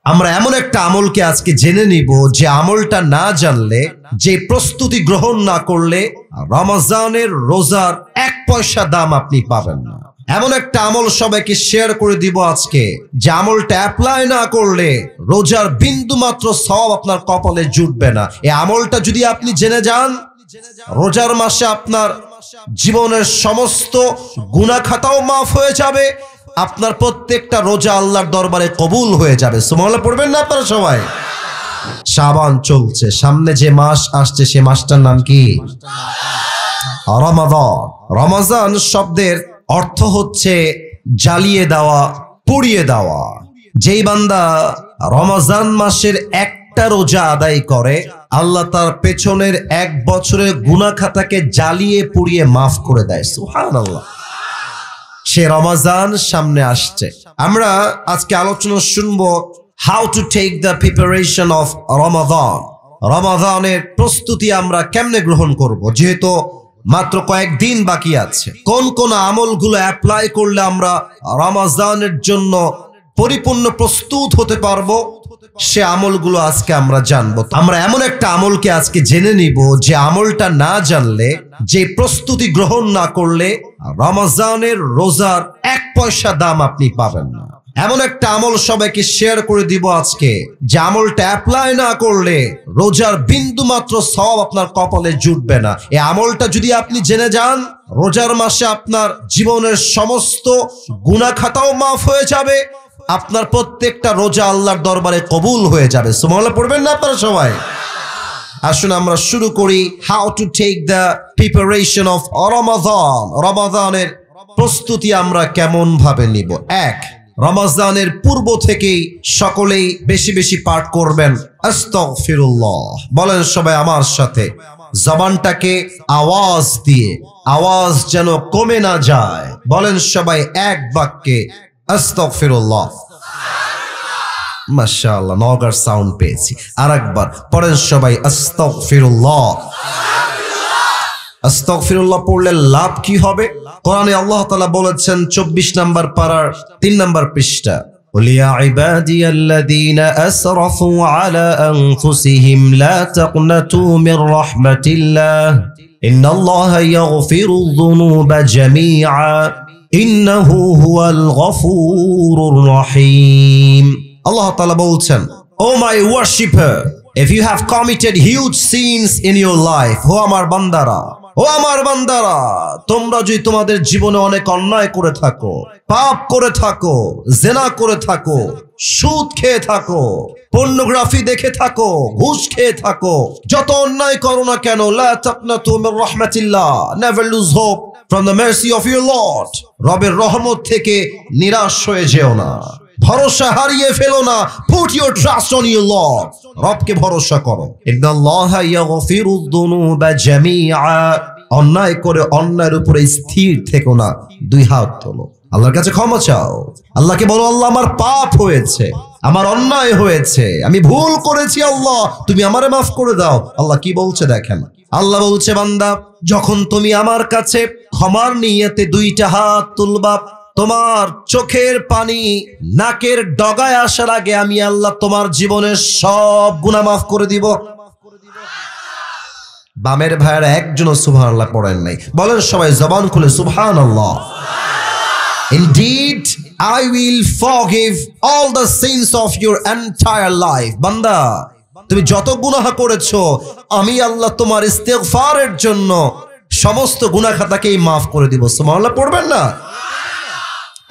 আমরা এমন একটা আমলকে আজকে জেনে নিব যে আমলটা না জানলে, যে প্রস্তুতি গ্রহণ না করলে রমজানের রোজার 1 পয়সা দাম আপনি পাবেন না। এমন একটা আমল সবাইকে শেয়ার করে দিব আজকে, যে আমলটা অ্যাপ্লাই না করলে রোজার বিন্দু মাত্র সওয়াব আপনার কপালে জুটবে না। এই আমলটা যদি আপনি জেনে যান, রোজার মাসে আপনার জীবনের সমস্ত গুনাহ খাতাও মাফ হয়ে যাবে, আপনার প্রত্যেকটা রোজা আল্লাহর দরবারে কবুল হয়ে যাবে। সুবহানাল্লাহ পড়বেন না আপনারা সবাই? শাবান চলছে, সামনে যে মাস আসছে সে মাসটার নাম কি? রমাদান। রমজান শব্দের অর্থ হচ্ছে জ্বালিয়ে দেওয়া, পুড়িয়ে দেওয়া। যেই বান্দা রমজান মাসের একটা রোজা আদায় করে, আল্লাহ তার পেছনের 1 বছরের গুনাহ খাতাকে জ্বালিয়ে পুড়িয়ে মাফ করে দেয়। সুবহানাল্লাহ। সে রমজান সামনে আসছে। আমরা আজকে আলোচনা শুনবো how to take the preparation of Ramadan. রমাদানের প্রস্তুতি আমরা কেমনে গ্রহণ করব, যেহেতু মাত্র কয়েকদিন বাকি আছে। কোন কোন আমলগুলো অ্যাপ্লাই করলে আমরা রমজানের জন্য পরিপূর্ণ প্রস্তুত হতে পারবো, সে আমলগুলো আজকে আমরা জানবো। আমরা এমন একটা আমলকে আজকে জেনে নিব যে আমলটা না জানলে, যে প্রস্তুতি গ্রহণ না করলে রমজানের রোজার 1 পয়সা দাম আপনি পাবেন না। এমন একটা আমল সবাইকে শেয়ার করে দিব আজকে, যে আমলটা অ্যাপ্লাই না করলে রোজার বিন্দু মাত্র সওয়াব আপনার কপালে জুটবে না। এই আমলটা যদি আপনি জেনে যান, রোজার মাসে আপনার জীবনের সমস্ত গুনাহ খাতাও মাফ হয়ে যাবে, আপনার প্রত্যেকটা রোজা আল্লাহর দরবারে কবুল হয়ে যাবে। সুবহানাল্লাহ পড়বেন না আপনারা সবাই? আসুন আমরা শুরু করি how to take the preparation of Ramadan. রমাদানের প্রস্তুতি আমরা কেমন ভাবে নিব। 1, রমজানের পূর্ব থেকেই সকলেই বেশি বেশি পাঠ করবেন আস্তাগফিরুল্লাহ। বলেন সবাই আমার সাথে, জবানটাকে আওয়াজ দিয়ে, আওয়াজ যেন কমে না যায়। বলেন সবাই এক বাক্যে আস্তাগফিরুল্লাহ। মাশাআল্লাহ, নগর সাউন্ড পেয়েছি। আরেকবার পড়েন সবাই আস্তাগফিরুল্লাহ। আস্তাগফিরুল্লাহ পড়লে লাভ কি হবে? কোরআনে আল্লাহ তাআলা বলেছেন 24 নম্বর পারার 3 নম্বর পৃষ্ঠা, ওয়া ইবাদিয়াল্লাযীনা আসরাফু আলা আনফুসিহিম লা তাকনাতু মির রাহমাতিল্লাহ ইন্নাল্লাহা ইয়াগফিরুয যুনুবা জামিআ ইন্নাহু হুয়াল গফুরুর রহিম। আল্লাহ তাআলা বলছেন, O my worshipper, if you have committed huge sins in your life, ও আমার বান্দারা, ও আমার বান্দারা, তোমরা যদি তোমাদের জীবনে অনেক অন্যায় করে থাকো, পাপ করে থাকো, জিনা করে থাকো, সুদ খেয়ে থাকো, পর্নোগ্রাফি দেখে থাকো, ঘুষ খেয়ে থাকো, যত অন্যায় করো না কেন, লা তাকনাতু Mir রাহমাতিল্লাহ, never lose hope from the mercy of your Lord, রবের রহমত থেকে নিরাশ হয়ে যেও না, ভরসা হারিয়ে ফেলো না। Put your trust on your Lord, রবকে ভরসা করো। ইন্নাল্লাহা ইয়াগফিরুয যুনুবা জামিআ, অন্যায় করে অন্যায়ের উপরে স্থির থেকো না, 2 হাত তোলো, আল্লাহর কাছে ক্ষমা চাও। আল্লাহকে বলো, আল্লাহ আমার পাপ হয়েছে, আমার অন্যায় হয়েছে, আমি ভুল করেছি, আল্লাহ তুমি আমারে মাফ করে দাও। আল্লাহ কি বলছে দেখেন, আল্লাহ বলছে, বান্দা যখন তুমি আমার কাছে ক্ষমার নিয়তে 2টা হাত তুলবা, তোমার চোখের পানি নাকের ডগায় আসার আগে আমি আল্লাহ তোমার জীবনের সব গুনাহ মাফ করে দিব। বামের ভাইয়েরা একজনও সুবহানাল্লাহ পড়েন নাই। বলেন সবাই জবান খুলে সুবহানাল্লাহ। Indeed, I will forgive all the sins of your entire life. বান্দা তুমি যত গুনাহ করেছো, আমি আল্লাহ তোমার ইস্তেগফারের জন্য সমস্ত গুনাহ খাতাকেই মাফ করে দিব। সুবহানাল্লাহ পড়বেন না?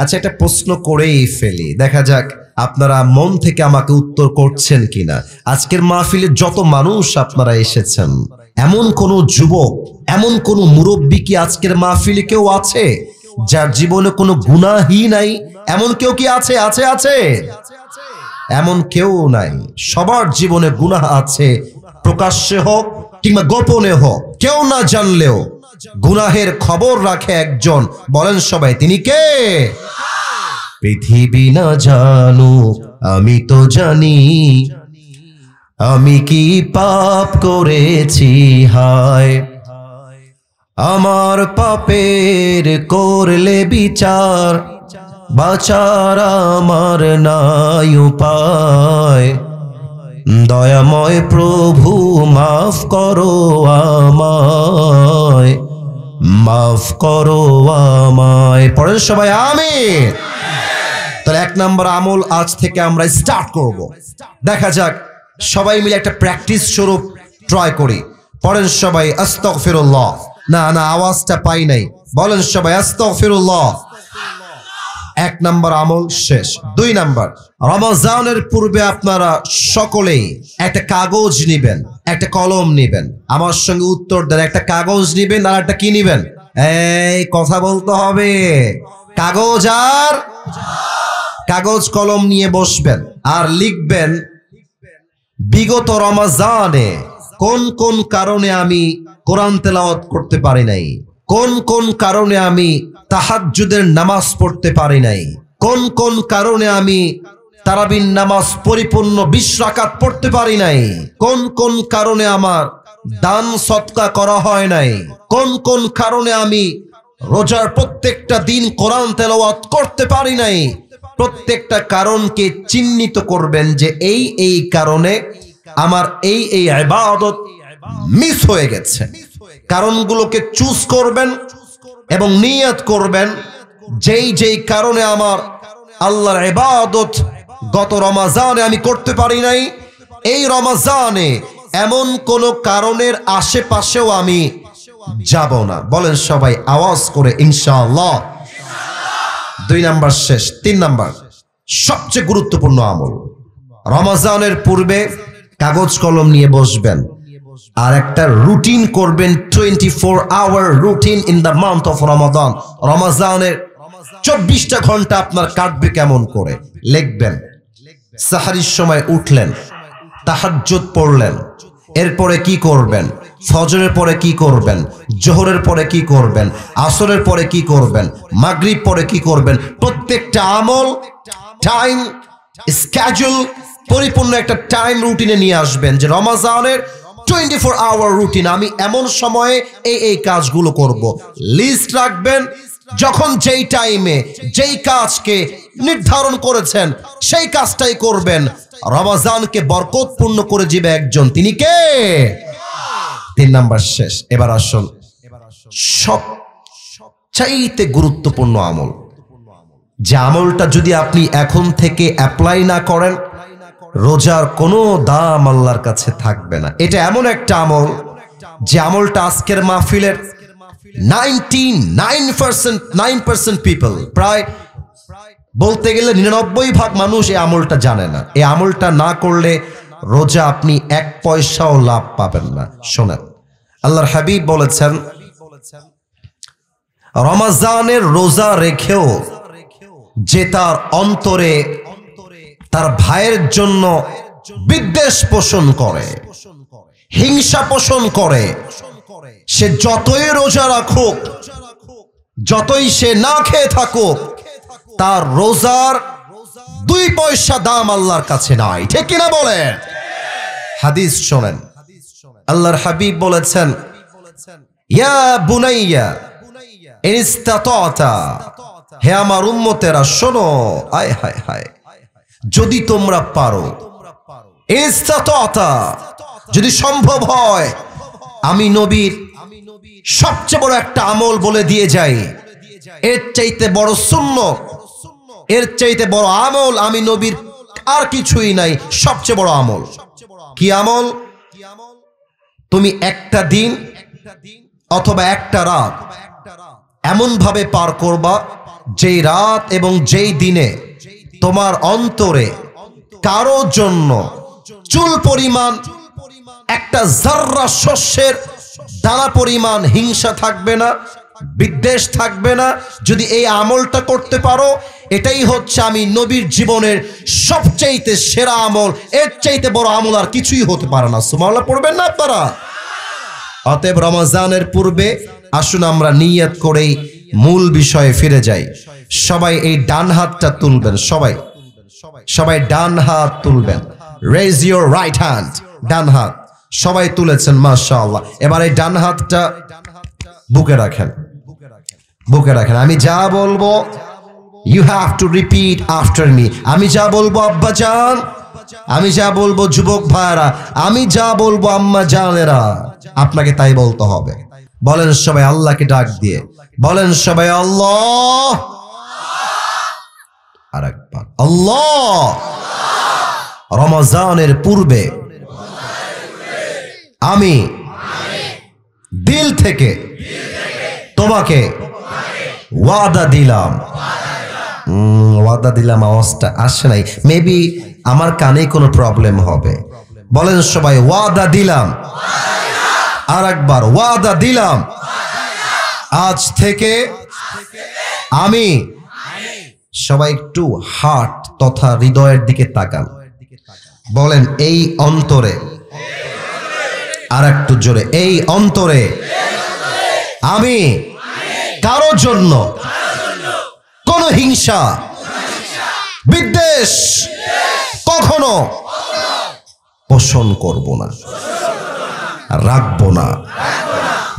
আচ্ছা, একটা প্রশ্ন করেই ফেলি, দেখা যাক আপনারা মন থেকে আমাকে উত্তর করছেন কিনা। আজকের মাহফিলে যত মানুষ আপনারা এসেছেন, এমন কোন যুবক, এমন কোন মুরব্বী কি আজকের মাহফিলে কেউ আছে যার জীবনে কোনো গুনাহই নাই? এমন কেউ কি আছে? আছে আছে এমন কেউ নাই। সবার জীবনে গুনাহ আছে, প্রকাশ্যে হোক কিংবা গোপনে হোক। কেউ না জানলেও গুনাহের খবর রাখে একজন। বলেন সবাই, তিনি কে? পৃথিবী না জানুক আমি তো জানি, আমি কি পাপ করেছি হায়, আমার পাপের করলে বিচার বাঁচার আমার নাই উপায়, দয়াময় প্রভু মাফ করো আমায়, মাফ করো আমায়। পড়েন সবাই আমিন। তাহলে 1 নম্বর আমল আজ থেকে আমরা স্টার্ট করব। দেখা যাক সবাই মিলে একটা প্র্যাকটিস স্বরূপ ট্রাই করি। পড়েন সবাই আস্তাগফিরুল্লাহ। না না, আওয়াজটা পাই নাই। বলেন সবাই আস্তাগফিরুল্লাহ। 1 নম্বর আমল শেষ। 2 নম্বর, রমজানের পূর্বে আপনারা সকলেই একটা কাগজ নিবেন, একটা কলম নিবেন। আমার সঙ্গে উত্তর দেন। একটা কাগজ নিবেন আর একটা কি নিবেন? এই কথা বলতে হবে। কাগজ কলম নিয়ে বসবেন আর লিখবেন বিগত রমজানে কোন কোন কারণে আমি কোরআন তেলাওয়াত করতে পারি নাই, কোন কোন কারণে আমি তাহাজ্জুদের নামাজ পড়তে পারি নাই, কোন কোন কারণে আমি তারাবির নামাজ পরিপূর্ণ 20 রাকাত পড়তে পারি নাই, কোন কোন কারণে আমার দান সদকা করা হয় নাই, কোন কোন কারণে আমি রোজার প্রত্যেকটা দিন কোরআন তেলাওয়াত করতে পারি নাই। প্রত্যেকটা কারণকে চিহ্নিত করবেন যে এই কারণে আমার এই ইবাদত মিস হয়ে গেছে। কারণগুলোকে চুজ করবেন এবং নিয়ত করবেন যেই কারণে আমার আল্লাহর ইবাদত গত রমজানে আমি করতে পারি নাই, এই রমজানে এমন কোন কারণের আশেপাশেও আমি যাব না। বলেন সবাই আওয়াজ করে ইনশাআল্লাহ। 2 নাম্বার শেষ। 3 নাম্বার সবচেয়ে গুরুত্বপূর্ণ আমল, রমজানের পূর্বে কাগজ কলম নিয়ে বসবেন আর একটা রুটিন করবেন, 24 hour routine in the month of Ramadan. রমজানের 24টা ঘন্টা আপনার কাটবে কেমন করে লিখবেন। সাহারির সময় উঠলেন, তাহাজ্জুদ পড়লেন, এরপরে কি করবেন, ফজরের পরে কি করবেন, জোহরের পরে কি করবেন, আসরের পরে কি করবেন, মাগরিব পরে কি করবেন। প্রত্যেকটা আমল টাইম স্কেজুল পরিপূর্ণ একটা টাইম রুটিনে নিয়ে আসবেন যে রমজানের 24 আওয়ার রুটিন আমি এমন সময়ে এই কাজগুলো করব। লিস্ট রাখবেন, যখন যেই টাইমে যেই কাজকে নির্ধারণ করেছেন সেই কাজটাই করবেন। রমজানকে বরকতপূর্ণ করে দিবে একজন, তিনি কে? 3 নাম্বার শেষ। এবার আসুন সবচাইতে গুরুত্বপূর্ণ আমল, যে আমলটা যদি আপনি এখন থেকে অ্যাপ্লাই না করেন রোজার কোনো দাম আল্লাহর কাছে থাকবে না। এটা এমন একটা আমল যে আমলটা আজকের মাহফিলের 99% পিপল, প্রায় বলতে গেলে 99% মানুষ এই আমলটা জানে না। এই আমলটা না করলে রোজা আপনি 1 পয়সাও লাভ পাবেন না। শোনেন, আল্লাহর হাবিব বলেছেন রমজানের রোজা রেখেও যে তার অন্তরে তার ভাইয়ের জন্য বিদ্বেষ পোষণ করে, হিংসা পোষণ করে, সে যতই রোজা রাখুক, যতই সে না খেয়ে থাকুক, তার রোজার 2 পয়সা দাম আল্লাহর কাছে নাই। ঠিক কিনা বলেন? হাদিস শোনেন, আল্লাহর হাবিব বলেছেন ইয়া বুনাইয়া ইনস্তাতাতা, হে আমার উম্মতেরা শোনো, আয় হায় হায়, যদি তোমরা পারো, ইনস্তাতাতা যদি সম্ভব হয়, আমি নবীর সবচেয়ে বড় একটা আমল বলে দিয়ে যাই, এর চাইতে বড় সুন্নাত, এর চাইতে বড় আমল আমি নবীর আর কিছুই নাই। সবচেয়ে বড় আমল কি আমল? তুমি একটা দিন অথবা একটা রাত এমন ভাবে পার করবা, যেই রাত এবং যেই দিনে তোমার অন্তরে কারো জন্য চুল পরিমাণ, একটা জাররা শস্যের দানা পরিমাণ হিংসা থাকবে না, বিদ্বেষ থাকবে না। যদি এই আমলটা করতে পারো, এটাই হচ্ছে আমি নবীর জীবনের সবচাইতে সেরা আমল। এর চাইতে বড় আমল আর কিছুই হতে পারে না। সুবহানাল্লাহ পড়বেন না আপনারা? অতএব রমজানের পূর্বে আসুন আমরা নিয়ত করেই মূল বিষয়ে ফিরে যাই। সবাই এই ডান হাতটা তুলবেন, সবাই ডান হাত তুলবেন। Raise your right hand. ডান হাত সবাই তুলেছেন, মাশাআল্লাহ। এবার এই ডান হাতটা বুকে রাখেন, বুকে রাখেন। আমি যা বলবো you have to repeat after me. আমি যা বলবো আব্বা জান, আমি যা বলবো যুবক ভাইরা, আমি যা বলবো আম্মা জানেরা, আপনাকে তাই বলতে হবে। বলেন সবাই আল্লাহকে ডাক দিয়ে, বলেন সবাই আল্লাহ। আরেকবার আল্লাহ। রমজানের পূর্বে আমি দিল থেকে তোমাকে ওয়াদা দিলাম। ওয়াদা দিলাম আওয়াজটা আসে নাই, মেবি আমার কানে কোনো প্রবলেম হবে। বলেন সবাই ওয়াদা দিলাম। আর একবার ওয়াদা দিলাম, আজ থেকে আমি। সবাই একটু হার্ট তথা হৃদয়ের দিকে তাকান, বলেন এই অন্তরে, আর একটু জোরে, এই অন্তরে আমি কারো জন্য কোন হিংসা বিদ্বেষ কখনো পোষণ করব না, রাখবো না।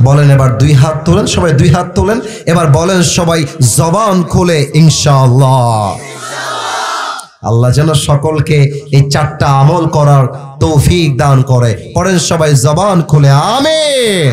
বলেন এবার দুই হাত তোলেন, সবাই দুই হাত তোলেন। এবার বলেন সবাই জবান খুলে ইনশাআল্লাহ। আল্লাহ যেন সকলকে এই চারটা আমল করার তৌফিক দান করে। পড়েন সবাই জবান খুলে আমিন।